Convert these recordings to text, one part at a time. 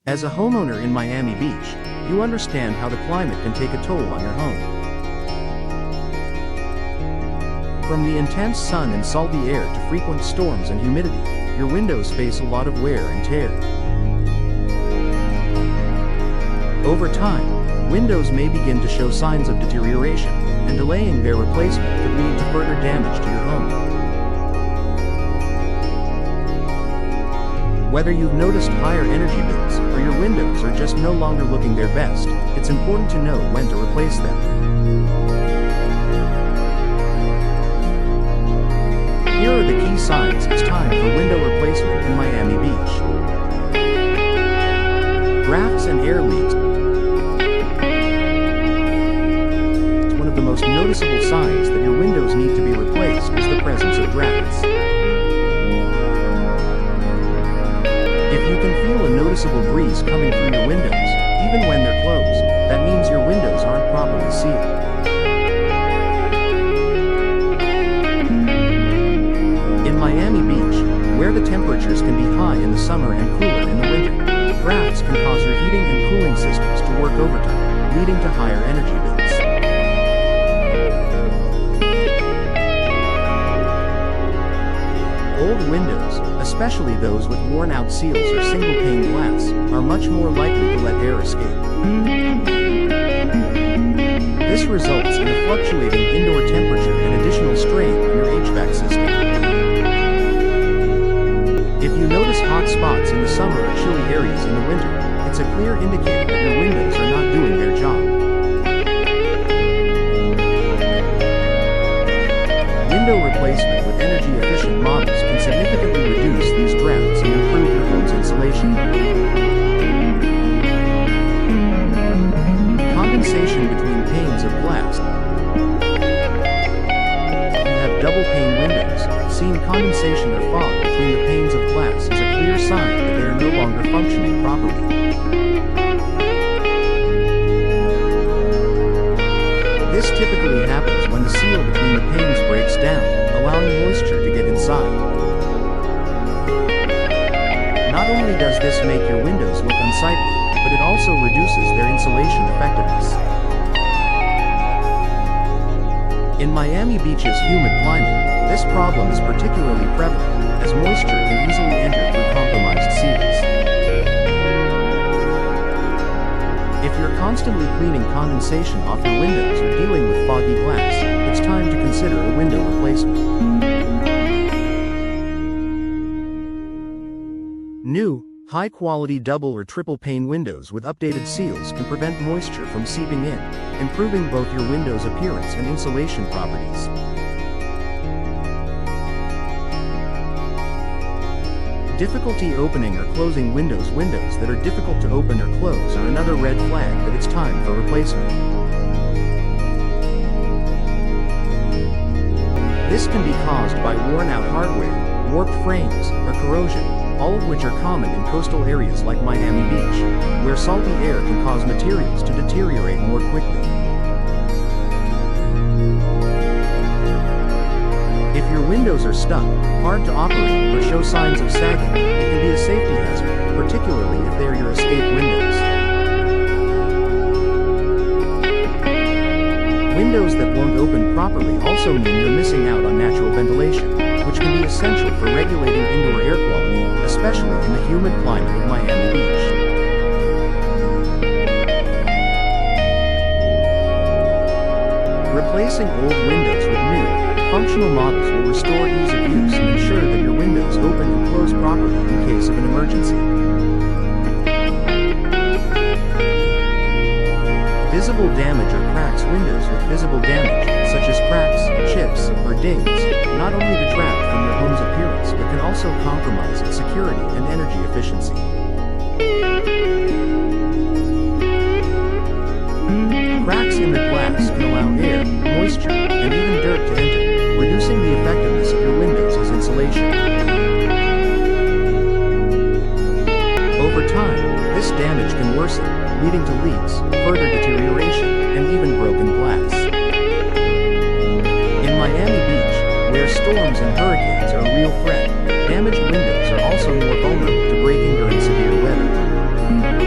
As a homeowner in Miami Beach, you understand how the climate can take a toll on your home. From the intense sun and salty air to frequent storms and humidity, your windows face a lot of wear and tear. Over time, windows may begin to show signs of deterioration, and delaying their replacement could lead to further damage to your home. Whether you've noticed higher energy bills, or your windows are just no longer looking their best, it's important to know when to replace them. Here are the key signs it's time for window replacement in Miami Beach. Drafts and air leaks. One of the most noticeable signs that your windows need to be replaced is the presence of drafts. If you can feel a noticeable breeze coming through your windows, even when they're closed, that means your windows aren't properly sealed. In Miami Beach, where the temperatures can be high in the summer and cooler in the winter, drafts can cause your heating and cooling systems to work overtime, leading to higher energy bills. Old windows, especially those with worn-out seals or single-pane glass, are much more likely to let air escape. This results in a fluctuating indoor temperature and additional strain on your HVAC system. If you notice hot spots in the summer or chilly areas in the winter, it's a clear indicator that your windows are not doing their job. Window replacement with energy-efficient models can significantly reduce these drafts and improve your home's insulation. Condensation between panes of glass. If you have double-pane windows, seeing condensation or fog between the panes of glass is a clear sign that they are no longer functioning properly. This typically happens when the seal between the panes breaks down, allowing moisture to get inside. Not only does this make your windows look unsightly, but it also reduces their insulation effectiveness. In Miami Beach's humid climate, this problem is particularly prevalent, as moisture can easily enter through compromised seals. If you're constantly cleaning condensation off your windows or dealing with foggy glass, it's time to consider a window replacement. New, high-quality double or triple pane windows with updated seals can prevent moisture from seeping in, improving both your window's appearance and insulation properties. Difficulty opening or closing windows that are difficult to open or close are another red flag that it's time for replacement. This can be caused by worn-out hardware, warped frames, or corrosion, all of which are common in coastal areas like Miami Beach, where salty air can cause materials to deteriorate more quickly. If your windows are stuck, hard to operate, or show signs of sagging, it can be a safety hazard, particularly if they're your escape windows. Windows that won't open properly also mean you're missing out on natural ventilation, which can be essential for regulating indoor air quality, especially in the humid climate of Miami Beach. Replacing old windows with new, functional models will restore ease of use and ensure that your windows open and close properly in case of an emergency. Visible damage or cracks. Windows with visible damage, such as cracks, chips, or dings, not only detract from your home's appearance but can also compromise its security and energy efficiency. Cracks in the glass can allow air, moisture, and even dirt to enter, reducing the effectiveness of your windows as insulation. Over time, this damage can worsen, leading to leaks, further deterioration, and even broken glass. In Miami Beach, where storms and hurricanes are a real threat, damaged windows are also more vulnerable to breaking during severe weather.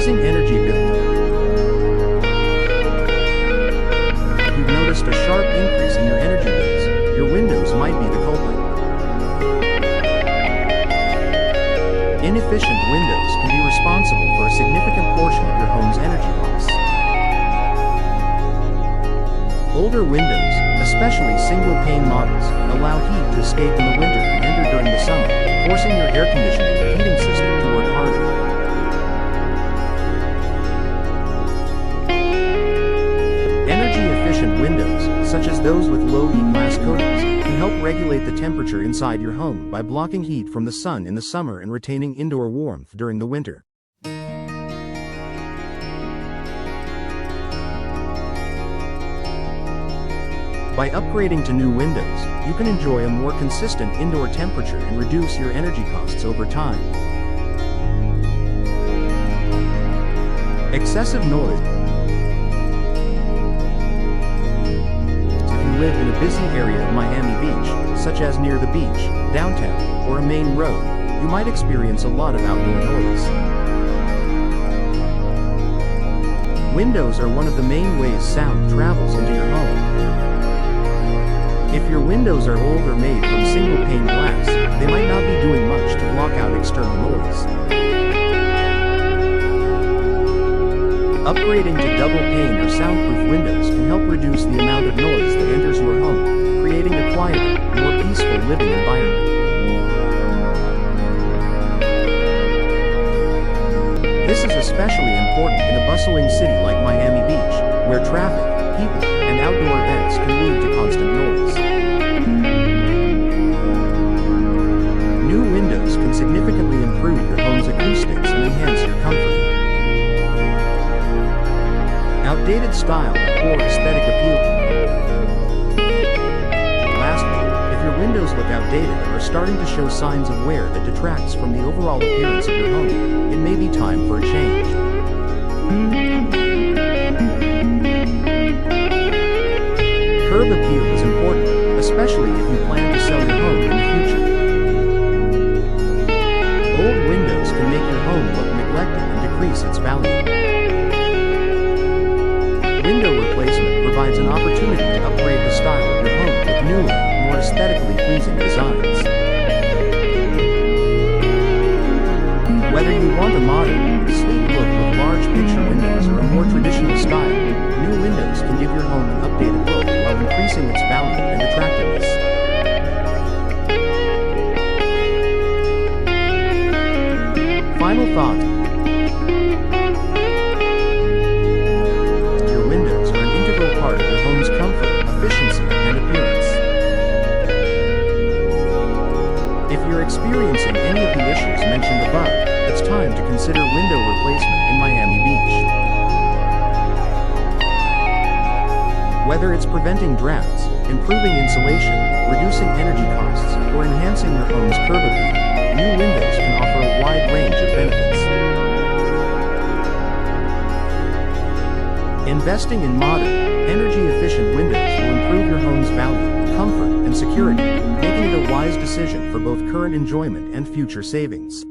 Rising energy bills. If you've noticed a sharp increase in your energy bills, your windows might be the culprit. Inefficient windows can be responsible for a significant portion of your home's energy loss. Older windows, especially single-pane models, allow heat to escape in the winter and enter during the summer, forcing your air conditioning or heating system to work harder. Energy-efficient windows, such as those with low E-class coatings, can help regulate the temperature inside your home by blocking heat from the sun in the summer and retaining indoor warmth during the winter. By upgrading to new windows, you can enjoy a more consistent indoor temperature and reduce your energy costs over time. Excessive noise. If you live in a busy area of Miami Beach, such as near the beach, downtown, or a main road, you might experience a lot of outdoor noise. Windows are one of the main ways sound travels into your home. If your windows are old or made from single-pane glass, they might not be doing much to block out external noise. Upgrading to double-pane or soundproof windows can help reduce the amount of noise that enters your home, creating a quieter, more peaceful living environment. This is especially important in a bustling city like Miami Beach, where traffic, people, and outdoor events can lead to constant noise. New windows can significantly improve your home's acoustics and enhance your comfort. Outdated style or poor aesthetic appeal. Lastly, if your windows look outdated or are starting to show signs of wear that detracts from the overall appearance of your home, it may be time for a change. Curb appeal is important, especially if you plan to sell your home in the future. Old windows can make your home look neglected and decrease its value. Window replacement provides an opportunity to upgrade the style of your home with newer, more aesthetically pleasing designs. Whether you want a modern, sleek look with large picture windows or a more traditional style, new windows can give your home an updated look while increasing its value and attractiveness. Final thought. Your windows are an integral part of your home's comfort, efficiency, and appearance. If you're experiencing any of the issues mentioned above, it's time to consider window replacement in Miami Beach. Whether it's preventing drafts, improving insulation, reducing energy costs, or enhancing your home's curb appeal, new windows can offer a wide range of benefits. Investing in modern, energy-efficient windows will improve your home's value, comfort, and security, making it a wise decision for both current enjoyment and future savings.